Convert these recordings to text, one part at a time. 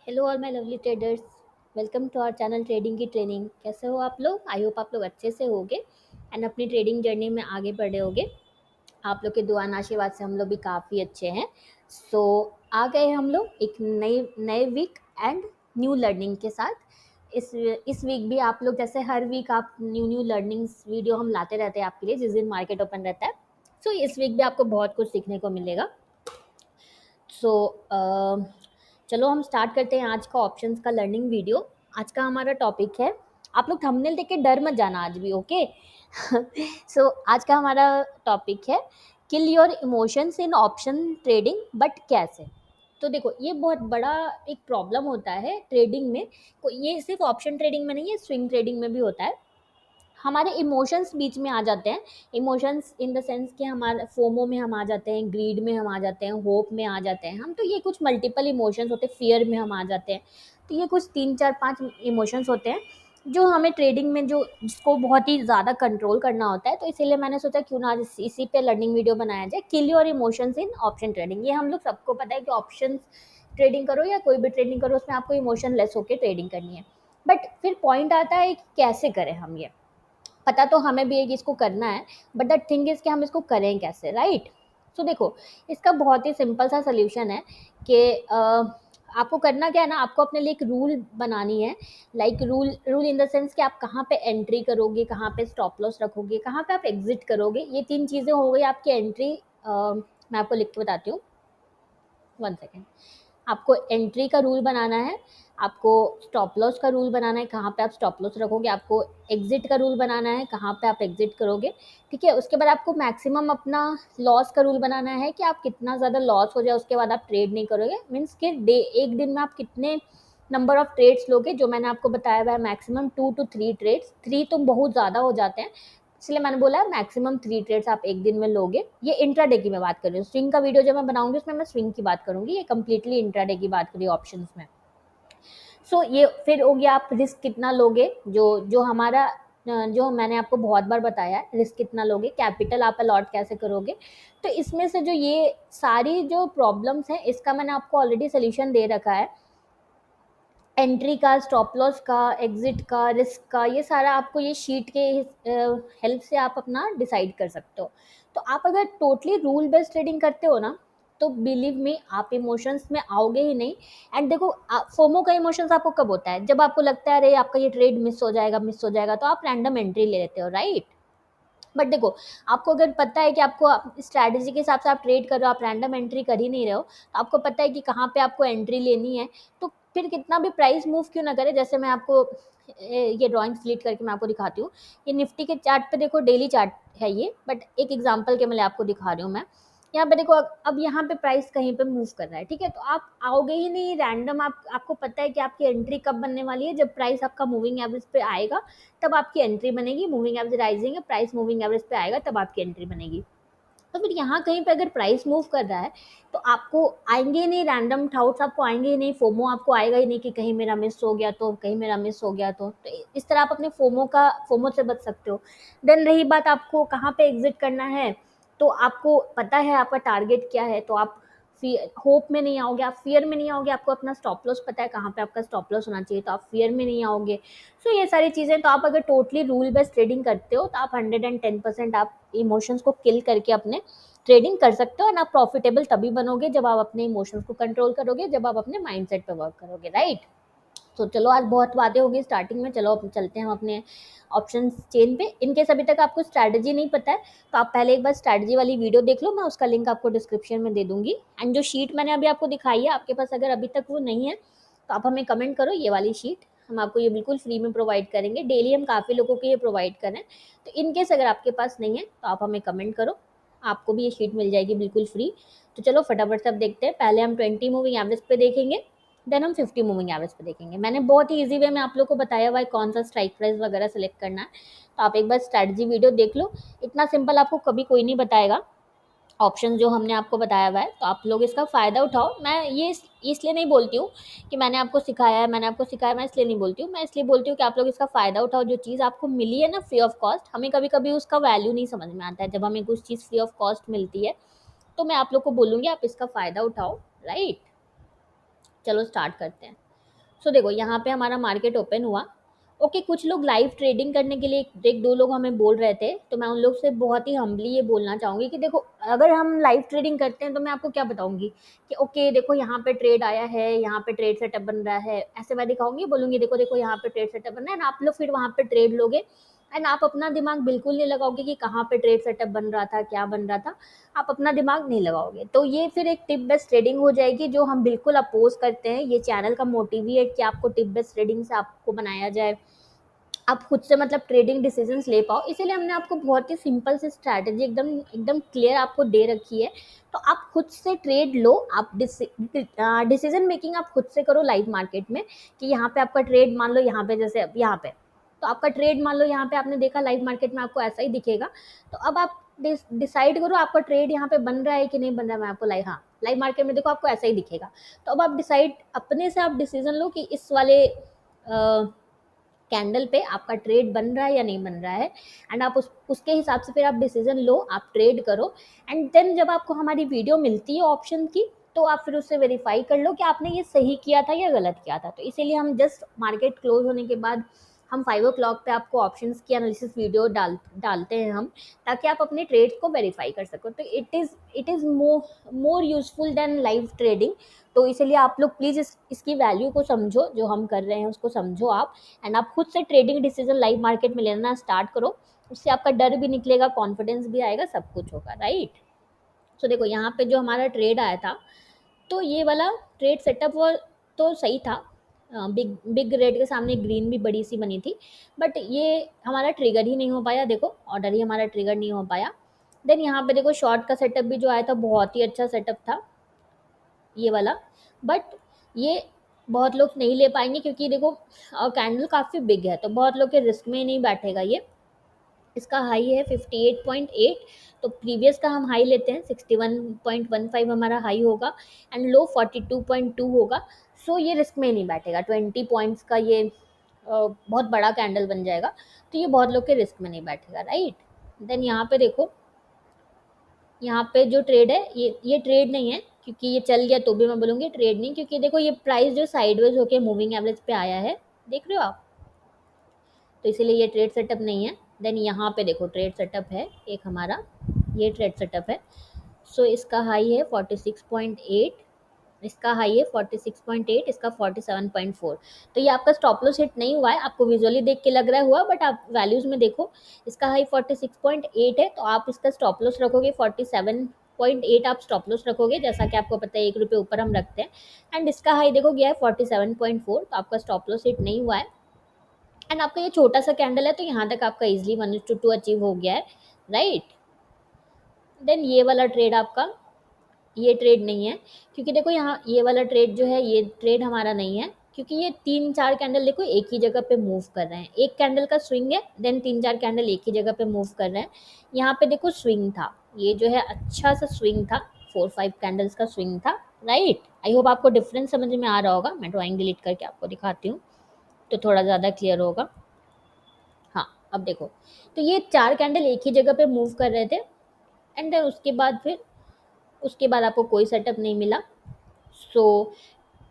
Hello all my lovely traders. Welcome to our channel trading की training. कैसे हो आप लोग? आई होप आप लोग अच्छे से होगे एंड अपनी ट्रेडिंग जर्नी में आगे बढ़े होगे। आप लोग के दुआ और आशीर्वाद से हम लोग भी काफ़ी अच्छे हैं। सो आ गए हम लोग एक नए नए वीक एंड न्यू लर्निंग के साथ। इस वीक भी आप लोग जैसे हर वीक आप न्यू न्यू लर्निंग्स वीडियो हम लाते रहते हैं आपके लिए जिस दिन मार्केट ओपन रहता है। सो इस वीक भी आपको बहुत कुछ सीखने को मिलेगा। सो चलो हम स्टार्ट करते हैं आज का ऑप्शंस का लर्निंग वीडियो। आज का हमारा टॉपिक है, आप लोग थंबनेल देख के डर मत जाना आज भी, ओके? सो आज का हमारा टॉपिक है kill your emotions in option trading, but कैसे? तो देखो, ये बहुत बड़ा एक प्रॉब्लम होता है ट्रेडिंग में। ये सिर्फ ऑप्शन ट्रेडिंग में नहीं है, स्विंग ट्रेडिंग में भी होता है। हमारे इमोशंस बीच में आ जाते हैं। इमोशंस इन द सेंस कि हमारे फोमो में हम आ जाते हैं, ग्रीड में हम आ जाते हैं, होप में आ जाते हैं हम। तो ये कुछ मल्टीपल इमोशंस होते हैं, फियर में हम आ जाते हैं। तो ये कुछ 3 4 5 इमोशंस होते हैं जो हमें ट्रेडिंग में जो जिसको बहुत ही ज़्यादा कंट्रोल करना होता है। तो इसीलिए मैंने सोचा क्यों ना आज इसी पे लर्निंग वीडियो बनाया जाए, kill your emotions in option trading. ये हम लोग सबको पता है कि ऑप्शन ट्रेडिंग करो या कोई भी ट्रेडिंग करो, उसमें आपको इमोशन लेस होकर ट्रेडिंग करनी है। बट फिर पॉइंट आता है कि कैसे करें हम ये। पता तो हमें भी है कि इसको करना है, बट द थिंग इज़ कि हम इसको करें कैसे, राइट? सो देखो, इसका बहुत ही सिंपल सा सोल्यूशन है कि आपको करना क्या है ना, आपको अपने लिए एक रूल बनानी है। Like rule rule in the sense कि आप कहाँ पे एंट्री करोगे, कहाँ पे स्टॉप लॉस रखोगे, कहाँ पे आप एग्जिट करोगे। ये 3 चीज़ें हो गई आपकी एंट्री। मैं आपको लिख के बताती हूँ, 1 सेकेंड। आपको एंट्री का रूल बनाना है, आपको स्टॉप लॉस का रूल बनाना है, कहाँ पे आप स्टॉप लॉस रखोगे, आपको एग्जिट का रूल बनाना है, कहाँ पे आप एग्जिट करोगे। ठीक है, उसके बाद आपको मैक्सिमम अपना लॉस का रूल बनाना है कि आप कितना ज़्यादा लॉस हो जाए उसके बाद आप ट्रेड नहीं करोगे। मीन्स कि एक दिन में आप कितने नंबर ऑफ ट्रेड्स लोगे, जो मैंने आपको बताया हुआ है मैक्सिमम 2 to 3 ट्रेड्स। 3 तो बहुत ज़्यादा हो जाते हैं, इसलिए मैंने बोला है मैक्सिमम 3 ट्रेड्स आप एक दिन में लोगे। ये इंट्राडे की मैं बात कर रही हूँ। स्विंग का वीडियो जब मैं बनाऊंगी उसमें मैं स्विंग की बात करूंगी, ये कंप्लीटली इंट्राडे की बात करी ऑप्शंस में। सो ये फिर हो गया आप रिस्क कितना लोगे, जो जो हमारा जो मैंने आपको बहुत बार बताया है, रिस्क कितना लोगे, कैपिटल आप अलॉट कैसे करोगे। तो इसमें से जो ये सारी जो प्रॉब्लम्स हैं इसका मैंने आपको ऑलरेडी सोल्यूशन दे रखा है। एंट्री का, स्टॉप लॉस का, एग्जिट का, रिस्क का, ये सारा आपको ये शीट के हेल्प से आप अपना डिसाइड कर सकते हो। तो आप अगर टोटली रूल बेस्ड ट्रेडिंग करते हो ना, तो बिलीव मी आप इमोशंस में आओगे ही नहीं। एंड देखो, फोमो का इमोशंस आपको कब होता है? जब आपको लगता है अरे आपका ये ट्रेड मिस हो जाएगा, तो आप रैंडम एंट्री ले लेते हो, राइट? बट देखो, आपको अगर पता है कि आपको स्ट्रैटेजी के हिसाब से आप ट्रेड कर रहे हो, आप रैंडम एंट्री कर ही नहीं रहे हो, तो आपको पता है कि कहाँ पे आपको एंट्री लेनी है। तो फिर कितना भी प्राइस मूव क्यों ना करे, जैसे मैं आपको ये ड्राइंग स्प्लिट करके मैं आपको दिखाती हूँ। ये निफ्टी के चार्ट पे देखो, डेली चार्ट है ये, बट एक एग्जाम्पल के मैं आपको दिखा रही हूँ मैं। यहाँ पे देखो, अब यहाँ पे प्राइस कहीं पे मूव कर रहा है, ठीक है? तो आप आओगे ही नहीं रैंडम। आपको पता है कि आपकी एंट्री कब बनने वाली है, जब प्राइस आपका मूविंग एवरेज पे आएगा तब आपकी एंट्री बनेगी। मूविंग एवरेज राइजिंग है, प्राइस मूविंग एवरेज पे आएगा तब आपकी एंट्री बनेगी। तो फिर यहाँ कहीं पे अगर प्राइस मूव कर रहा है तो आपको आएंगे ही नहीं रैंडम थाउट्स, आपको आएंगे ही नहीं, फोमो आपको आएगा ही नहीं कि कहीं मेरा मिस हो गया तो, कहीं मेरा मिस हो गया तो इस तरह आप अपने फोमो से बच सकते हो। देन रही बात आपको कहाँ पे एग्जिट करना है, तो आपको पता है आपका टारगेट क्या है, तो आप होप में नहीं आओगे, आप फियर में नहीं आओगे। आपको अपना स्टॉप लॉस पता है कहाँ पे आपका स्टॉप लॉस होना चाहिए, तो आप फियर में नहीं आओगे। सो ये सारी चीज़ें, तो आप अगर टोटली रूल बेस्ड ट्रेडिंग करते हो तो आप 110% आप इमोशंस को किल करके अपने ट्रेडिंग कर सकते हो। और आप प्रॉफिटेबल तभी बनोगे जब आप अपने इमोशंस को कंट्रोल करोगे, जब आप अपने माइंडसेट पे वर्क करोगे, राइट? तो चलो, आज बहुत बातें होगी स्टार्टिंग में, चलो अब चलते हैं हम अपने ऑप्शन चेन पे। इनकेस अभी तक आपको स्ट्रैटेजी नहीं पता है तो आप पहले एक बार स्ट्रैटेजी वाली वीडियो देख लो, मैं उसका लिंक आपको डिस्क्रिप्शन में दे दूंगी। एंड जो शीट मैंने अभी आपको दिखाई है, आपके पास अगर अभी तक वो नहीं है तो आप हमें कमेंट करो, ये वाली शीट हम आपको ये बिल्कुल फ्री में प्रोवाइड करेंगे। डेली हम काफ़ी लोगों को ये प्रोवाइड करें। तो इनकेस अगर आपके पास नहीं है तो आप हमें कमेंट करो, आपको भी ये शीट मिल जाएगी बिल्कुल फ्री। तो चलो फटाफट से अब देखते हैं। पहले हम 20 मूविंग एवरेज पे देखेंगे, देन हम 50 मूविंग एवरेज पे देखेंगे। मैंने बहुत ही इजी वे में आप लोग को बताया हुआ है कौन सा स्ट्राइक प्राइस वगैरह सेलेक्ट करना है। तो आप एक बार स्ट्रैटेजी वीडियो देख लो, इतना सिंपल आपको कभी कोई नहीं बताएगा। ऑप्शन जो हमने आपको बताया हुआ है, तो आप लोग इसका फ़ायदा उठाओ। मैं ये इसलिए नहीं बोलती हूँ कि मैंने आपको सिखाया है, मैं इसलिए नहीं बोलती हूँ। मैं इसलिए बोलती हूँ कि आप लोग इसका फ़ायदा उठाओ। जो चीज़ आपको मिली है ना फ्री ऑफ कॉस्ट, हमें कभी कभी उसका वैल्यू नहीं समझ में आता है। जब हमें कुछ चीज़ फ्री ऑफ कॉस्ट मिलती है तो मैं आप लोग को बोलूँगी आप इसका फ़ायदा उठाओ, राइट? चलो स्टार्ट करते हैं। सो देखो यहाँ पे हमारा मार्केट ओपन हुआ। ओके, कुछ लोग लाइव ट्रेडिंग करने के लिए, एक दो लोग हमें बोल रहे थे, तो मैं उन लोग से बहुत ही हम्बली ये बोलना चाहूँगी कि देखो, अगर हम लाइव ट्रेडिंग करते हैं तो मैं आपको क्या बताऊँगी कि ओके देखो यहाँ पे ट्रेड आया है, यहाँ पे ट्रेड सेटअप बन रहा है, ऐसे मैं दिखाऊँगी, बोलूँगी देखो देखो यहाँ पे ट्रेड सेटअप बन रहा है, एंड आप लोग फिर वहाँ पे ट्रेड लोगे, एंड आप अपना दिमाग बिल्कुल नहीं लगाओगे कि कहाँ पे ट्रेड सेटअप बन रहा था, क्या बन रहा था, आप अपना दिमाग नहीं लगाओगे। तो ये फिर एक टिप बेस्ड ट्रेडिंग हो जाएगी, जो हम बिल्कुल अपोज करते हैं। ये चैनल का मोटिव ही है कि आपको टिप बेस्ड ट्रेडिंग से आपको बनाया जाए, आप खुद से मतलब ट्रेडिंग डिसीजंस ले पाओ। इसीलिए हमने आपको बहुत ही सिंपल सी स्ट्रैटेजी एकदम एकदम क्लियर आपको दे रखी है। तो आप खुद से ट्रेड लो, आप डिसीजन मेकिंग आप खुद से करो लाइव मार्केट में, कि यहाँ पे आपका ट्रेड मान लो यहाँ पे, जैसे अब यहाँ पे, तो आपका ट्रेड मान लो यहाँ पे आपने देखा लाइव मार्केट में आपको ऐसा ही दिखेगा। तो अब आप डिसाइड करो आपका ट्रेड यहाँ पे बन रहा है कि नहीं बन रहा है। मैं आपको लाइव मार्केट में देखो आपको ऐसा ही दिखेगा। तो अब आप डिसाइड अपने से, आप डिसीजन लो कि इस वाले कैंडल पे आपका ट्रेड बन रहा है या नहीं बन रहा है, एंड आप उसके हिसाब से फिर आप डिसीजन लो, आप ट्रेड करो। एंड देन जब आपको हमारी वीडियो मिलती है ऑप्शन की, तो आप फिर उससे वेरीफाई कर लो कि आपने ये सही किया था या गलत किया था। तो इसीलिए हम जस्ट मार्केट क्लोज होने के बाद हम 5 o'clock पे आपको ऑप्शंस की एनालिसिस वीडियो डालते हैं हम, ताकि आप अपने ट्रेड्स को वेरीफाई कर सको। तो it is more useful than live trading. तो इसीलिए आप लोग प्लीज़ इसकी वैल्यू को समझो, जो हम कर रहे हैं उसको समझो आप, एंड आप खुद से ट्रेडिंग डिसीजन लाइव मार्केट में लेना स्टार्ट करो। उससे आपका डर भी निकलेगा, कॉन्फिडेंस भी आएगा, सब कुछ होगा, राइट। सो देखो यहाँ पे जो हमारा ट्रेड आया था, तो ये वाला ट्रेड सेटअप वो तो सही था। बिग बिग रेड के सामने ग्रीन भी बड़ी सी बनी थी, बट ये हमारा ट्रिगर ही नहीं हो पाया। देखो ऑर्डर ही हमारा ट्रिगर नहीं हो पाया। देन यहाँ पे देखो शॉर्ट का सेटअप भी जो आया था बहुत ही अच्छा सेटअप था ये वाला, बट ये बहुत लोग नहीं ले पाएंगे, क्योंकि देखो कैंडल काफ़ी बिग है, तो बहुत लोग के रिस्क में नहीं बैठेगा ये। इसका हाई है 58.8, तो प्रीवियस का हम हाई लेते हैं 61.15 हमारा हाई होगा, एंड लो 42.2 होगा। सो ये रिस्क में नहीं बैठेगा, 20 पॉइंट्स का ये बहुत बड़ा कैंडल बन जाएगा, तो ये बहुत लोग के रिस्क में नहीं बैठेगा, राइट। देन यहाँ पे देखो, यहाँ पे जो ट्रेड है ये ट्रेड नहीं है, क्योंकि ये चल गया तो भी मैं बोलूँगी ट्रेड नहीं, क्योंकि देखो ये प्राइस जो साइडवेज होके मूविंग एवरेज पे आया है, देख रहे हो आप, तो इसीलिए ये ट्रेड सेटअप नहीं है। देन यहाँ पे देखो ट्रेड सेटअप है एक हमारा, ये ट्रेड सेटअप है। सो इसका हाई है 46.8, इसका हाई है 46.8, इसका 47.4। तो ये आपका स्टॉप लॉस हिट नहीं हुआ है, आपको विजुअली देख के लग रहा है हुआ, बट आप वैल्यूज में देखो इसका हाई 46.8 है, तो आप इसका स्टॉप लॉस रखोगे 47.8, आप स्टॉप लॉस रखोगे, जैसा कि आपको पता है 1 रुपये ऊपर हम रखते हैं। एंड इसका हाई देखो गया है 47.4, तो आपका स्टॉप लॉस हिट नहीं हुआ है। एंड आपका ये छोटा सा कैंडल है, तो यहाँ तक आपका इजिली 1:2 अचीव हो गया है, राइट। देन ये वाला ट्रेड आपका, ये ट्रेड नहीं है, क्योंकि देखो यहाँ ये वाला ट्रेड जो है, ये ट्रेड हमारा नहीं है, क्योंकि ये 3-4 कैंडल देखो एक ही जगह पे मूव कर रहे हैं, एक कैंडल का स्विंग है, देन 3-4 कैंडल एक ही जगह पे मूव कर रहे हैं। यहाँ पे देखो स्विंग था, ये जो है अच्छा सा स्विंग था, 4-5 कैंडल्स का स्विंग था, राइट। आई होप आपको डिफरेंस समझ में आ रहा होगा। मैं ड्राइंग डिलीट करके आपको दिखाती हूँ, तो थोड़ा ज़्यादा क्लियर होगा। हाँ, अब देखो, तो ये 4 कैंडल एक ही जगह पे मूव कर रहे थे, एंड देन उसके बाद आपको कोई सेटअप नहीं मिला। सो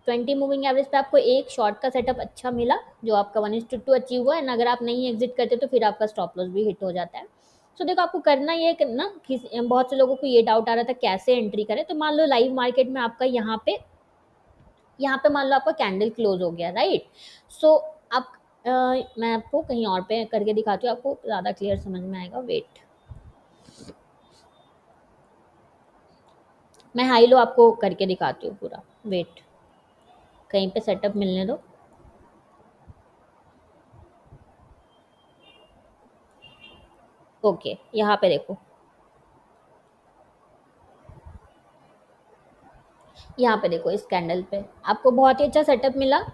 20 मूविंग एवरेज पे आपको एक शॉर्ट का सेटअप अच्छा मिला, जो आपका 1:2 अचीव हुआ, एंड अगर आप नहीं एग्जिट करते तो फिर आपका स्टॉप लॉस भी हिट हो जाता है। सो देखो आपको करना ये करना, बहुत से लोगों को ये डाउट आ रहा था कैसे एंट्री करें। तो मान लो लाइव मार्केट में आपका यहाँ पे मान लो आपका कैंडल क्लोज हो गया, राइट। सो आप मैं आपको कहीं और पे करके दिखाती हूँ, आपको ज़्यादा क्लियर समझ में आएगा। वेट, मैं हाई लो आपको करके दिखाती हूँ पूरा। वेट, कहीं पे सेटअप मिलने दो। ओके, यहाँ पे देखो, यहाँ पे देखो, इस कैंडल पे आपको बहुत ही अच्छा सेटअप मिला।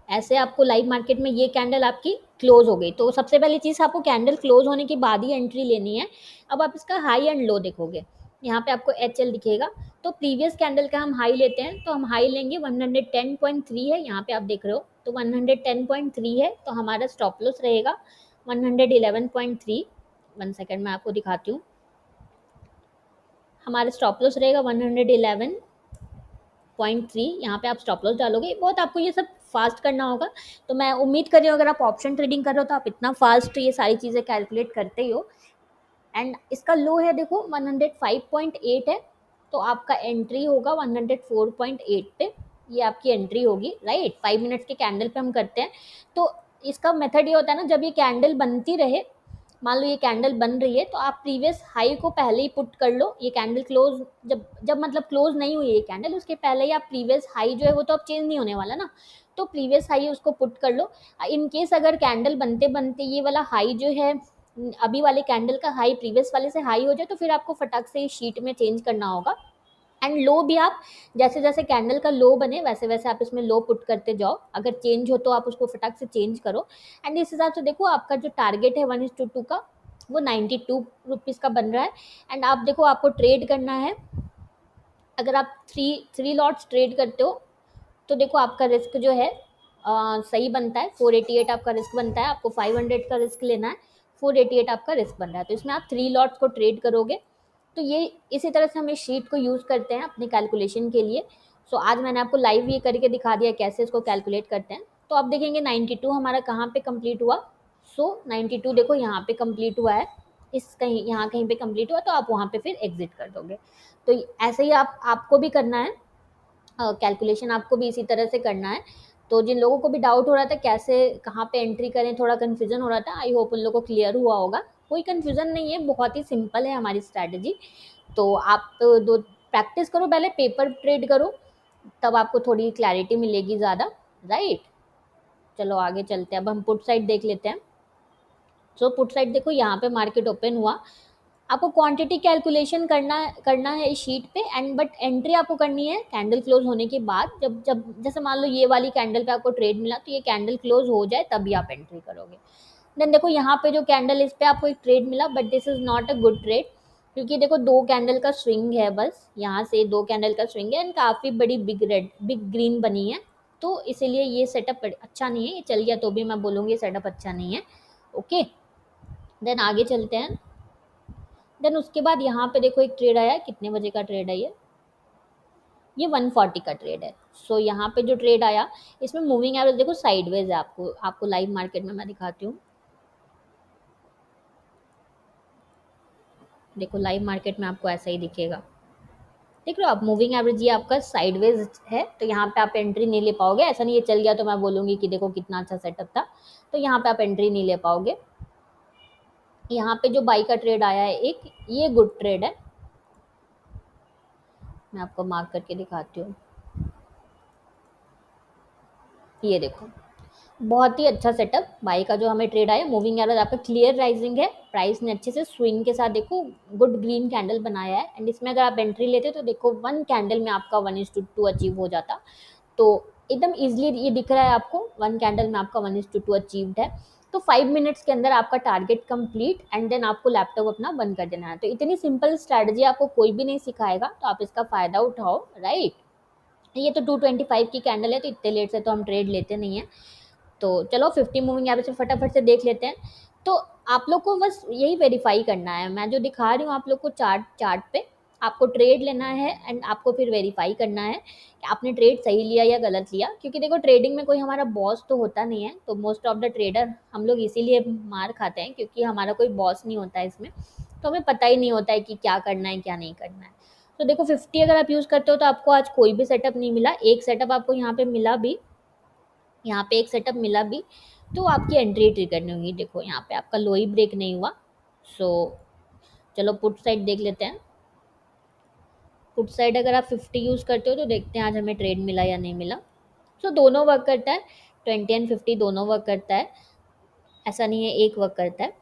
ऐसे आपको लाइव मार्केट में ये कैंडल आपकी क्लोज हो गई, तो सबसे पहली चीज़ आपको कैंडल क्लोज होने के बाद ही एंट्री लेनी है। अब आप इसका हाई एंड लो देखोगे, यहाँ पे आपको एच एल दिखेगा। तो प्रीवियस कैंडल का हम हाई लेते हैं, तो हम हाई लेंगे 110.3 है, यहाँ पे आप देख रहे हो, तो 110.3 है, तो हमारा स्टॉप लॉस रहेगा 111.3। 1 सेकेंड मैं आपको दिखाती हूँ, हमारा स्टॉप लॉस रहेगा 111.3। यहाँ पे आप स्टॉप लॉस डालोगे। बहुत आपको ये सब फास्ट करना होगा। तो मैं उम्मीद कर रही हूँ अगर आप ऑप्शन ट्रेडिंग कर रहे हो तो आप इतना फास्ट ये सारी चीज़ें कैलकुलेट करते ही हो। एंड इसका लो है देखो 105.8 है, तो आपका एंट्री होगा 104.8 पे, ये आपकी एंट्री होगी, राइट। 5 मिनट्स के कैंडल पे हम करते हैं। तो इसका मेथड ये होता है ना, जब ये कैंडल बनती रहे, मान लो ये कैंडल बन रही है, तो आप प्रीवियस हाई को पहले ही पुट कर लो। ये कैंडल क्लोज जब जब मतलब क्लोज नहीं हुई ये कैंडल, उसके पहले ही आप प्रीवियस हाई जो है वो तो अब चेंज नहीं होने वाला ना, तो प्रीवियस हाई उसको पुट कर लो। इन केस अगर कैंडल बनते बनते ये वाला हाई जो है, अभी वाले कैंडल का हाई प्रीवियस वाले से हाई हो जाए, तो फिर आपको फटाक से शीट में चेंज करना होगा। एंड लो भी आप जैसे जैसे कैंडल का लो बने वैसे वैसे आप इसमें लो पुट करते जाओ, अगर चेंज हो तो आप उसको फटाक से चेंज करो। एंड इस हिसाब से देखो आपका जो टारगेट है 1:2 का, वो 92 रुपीज़ का बन रहा है। एंड आप देखो आपको ट्रेड करना है, अगर आप थ्री थ्री लॉट्स ट्रेड करते हो तो देखो आपका रिस्क जो है सही बनता है, 488 आपका रिस्क बनता है, आपको 500 का रिस्क लेना है, 488 आपका रिस्क बन रहा है, तो इसमें आप 3 लॉट्स को ट्रेड करोगे। तो ये इसी तरह से हम इस शीट को यूज़ करते हैं अपनी कैलकुलेशन के लिए। सो आज मैंने आपको लाइव ये करके दिखा दिया कैसे इसको कैलकुलेट करते हैं। तो आप देखेंगे 92 हमारा कहाँ पे कंप्लीट हुआ। सो 92 देखो यहाँ पे कंप्लीट हुआ है, इस कहीं यहाँ कहीं पे कंप्लीट हुआ, तो आप वहाँ पे फिर एग्जिट कर दोगे। तो ऐसे ही आपको भी करना है, कैलकुलेशन आपको भी इसी तरह से करना है। तो जिन लोगों को भी डाउट हो रहा था कैसे कहाँ पे एंट्री करें, थोड़ा कन्फ्यूजन हो रहा था, आई होप उन लोगों को क्लियर हुआ होगा। कोई कन्फ्यूजन नहीं है, बहुत ही सिंपल है हमारी स्ट्रैटेजी। तो आप तो दो प्रैक्टिस करो, पहले पेपर ट्रेड करो, तब आपको थोड़ी क्लैरिटी मिलेगी ज़्यादा, राइट। चलो आगे चलते हैं, अब हम पुट साइड देख लेते हैं। सो पुट साइड देखो यहाँ पे मार्केट ओपन हुआ, आपको क्वांटिटी कैलकुलेशन करना है इस शीट पे, एंड बट एंट्री आपको करनी है कैंडल क्लोज होने के बाद। जब जब जैसे मान लो ये वाली कैंडल पे आपको ट्रेड मिला, तो ये कैंडल क्लोज हो जाए तभी आप एंट्री करोगे। देन देखो यहाँ पे जो कैंडल इस पे आपको एक ट्रेड मिला, but this is not a good trade, क्योंकि देखो 2 कैंडल का स्विंग है, बस यहाँ से 2 कैंडल का स्विंग है, एंड काफ़ी बड़ी बिग ग्रीन बनी है, तो इसीलिए ये सेटअप अच्छा नहीं है। ये चल गया तो भी मैं बोलूँगी सेटअप अच्छा नहीं है, ओके। देन आगे चलते हैं। देन उसके बाद यहाँ पे देखो एक ट्रेड आया, कितने बजे का ट्रेड है ये 140 का ट्रेड है। सो यहाँ पे जो ट्रेड आया, इसमें मूविंग एवरेज देखो साइडवेज है, आपको लाइव मार्केट में मैं दिखाती हूँ। देखो लाइव मार्केट में आपको ऐसा ही दिखेगा, देख रहे हो आप, मूविंग एवरेज ये आपका साइडवेज है, तो यहाँ पे आप एंट्री नहीं ले पाओगे। ऐसा नहीं ये चल गया तो मैं बोलूँगी कि देखो कितना अच्छा सेटअप था, तो यहाँ पे आप एंट्री नहीं ले पाओगे। यहाँ पे जो बाई का ट्रेड आया है एक, ये गुड ट्रेड है, मैं आपको मार्क करके दिखाती हूँ। ये देखो बहुत ही अच्छा सेटअप बाई का जो हमें ट्रेड आया, मूविंग एवरेज आपका क्लियर राइजिंग है, प्राइस ने अच्छे से स्विंग के साथ देखो गुड ग्रीन कैंडल बनाया है। एंड इसमें अगर आप एंट्री लेते तो देखो 1 कैंडल में आपका 1:2 अचीव हो जाता, तो एकदम इजीली ये दिख रहा है आपको, 1 कैंडल में आपका 1:2 अचीव्ड है। तो 5 मिनट्स के अंदर आपका टारगेट कंप्लीट, एंड देन आपको लैपटॉप अपना बंद कर देना है। तो इतनी सिंपल स्ट्रैटेजी आपको कोई भी नहीं सिखाएगा, तो आप इसका फ़ायदा उठाओ, राइट। ये तो 225 की कैंडल है, तो इतने लेट से तो हम ट्रेड लेते नहीं हैं। तो चलो 50 मूविंग एवरेज से फटाफट से देख लेते हैं। तो आप लोग को बस यही वेरीफाई करना है, मैं जो दिखा रही हूँ आप लोग को चार्ट पे, आपको ट्रेड लेना है एंड आपको फिर वेरीफाई करना है कि आपने ट्रेड सही लिया या गलत लिया। क्योंकि देखो ट्रेडिंग में कोई हमारा बॉस तो होता नहीं है, तो मोस्ट ऑफ द ट्रेडर हम लोग इसीलिए मार खाते हैं क्योंकि हमारा कोई बॉस नहीं होता है इसमें, तो हमें पता ही नहीं होता है कि क्या करना है क्या नहीं करना है। तो देखो 50 अगर आप यूज़ करते हो तो आपको आज कोई भी सेटअप नहीं मिला, एक सेटअप आपको यहाँ पे मिला भी, यहाँ पे एक सेटअप मिला भी, तो आपकी एंट्री ट्रिगर नहीं हुई। देखो यहाँ पे आपका लो ही ब्रेक नहीं हुआ। सो चलो पुट साइड देख लेते हैं। पुट साइड अगर आप 50 यूज़ करते हो तो देखते हैं आज हमें ट्रेड मिला या नहीं मिला। सो दोनों वर्क करता है, 20 एंड 50 दोनों वर्क करता है, ऐसा नहीं है एक वर्क करता है।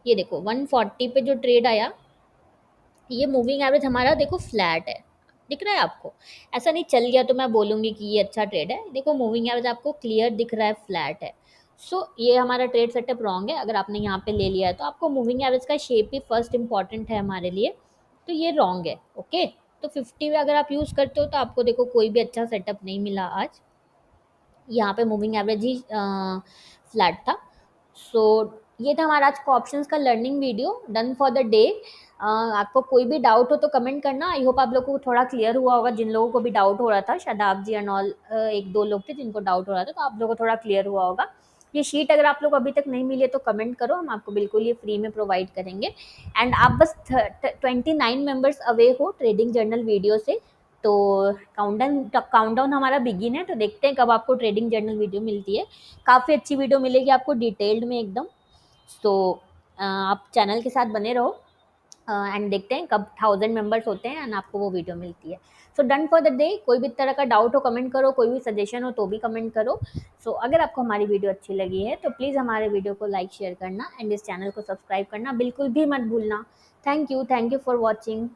ये देखो 140 पे जो ट्रेड आया, ये मूविंग एवरेज हमारा देखो फ्लैट है, दिख रहा है आपको, ऐसा नहीं चल गया तो मैं बोलूँगी कि ये अच्छा ट्रेड है। देखो मूविंग एवरेज आपको क्लियर दिख रहा है, फ्लैट है। सो ये हमारा ट्रेड सेटअप रॉन्ग है। अगर आपने यहाँ पे ले लिया है तो आपको मूविंग एवरेज का शेप ही फर्स्ट इंपॉर्टेंट है हमारे लिए, तो ये रॉन्ग है, ओके। तो 50 में अगर आप यूज़ करते हो तो आपको देखो कोई भी अच्छा सेटअप नहीं मिला आज, यहाँ पे मूविंग एवरेज ही फ्लैट था। सो ये था हमारा आज का ऑप्शंस का learning video, done for the day. आपको कोई भी डाउट हो तो कमेंट करना। आई होप आप लोगों को थोड़ा क्लियर हुआ होगा, जिन लोगों को भी डाउट हो रहा था, शादाब जी एंड ऑल, एक दो लोग थे जिनको डाउट हो रहा था, तो आप लोगों को थोड़ा क्लियर हुआ होगा। ये शीट अगर आप लोग अभी तक नहीं मिली है तो कमेंट करो, हम आपको बिल्कुल ये फ्री में प्रोवाइड करेंगे। एंड आप बस 29 मेंबर्स अवे हो ट्रेडिंग जर्नल वीडियो से, तो काउंटडाउन हमारा बिगिन है, तो देखते हैं कब आपको ट्रेडिंग जर्नल वीडियो मिलती है। काफ़ी अच्छी वीडियो मिलेगी आपको डिटेल्ड में एकदम। तो आप चैनल के साथ बने रहो एंड देखते हैं कब 1000 मेंबर्स होते हैं एंड आपको वो वीडियो मिलती है। So done for the day. कोई भी तरह का डाउट हो कमेंट करो, कोई भी सजेशन हो तो भी कमेंट करो। सो अगर आपको हमारी वीडियो अच्छी लगी है तो प्लीज़ हमारे वीडियो को लाइक शेयर करना एंड इस चैनल को सब्सक्राइब करना बिल्कुल भी मत भूलना। Thank you for watching.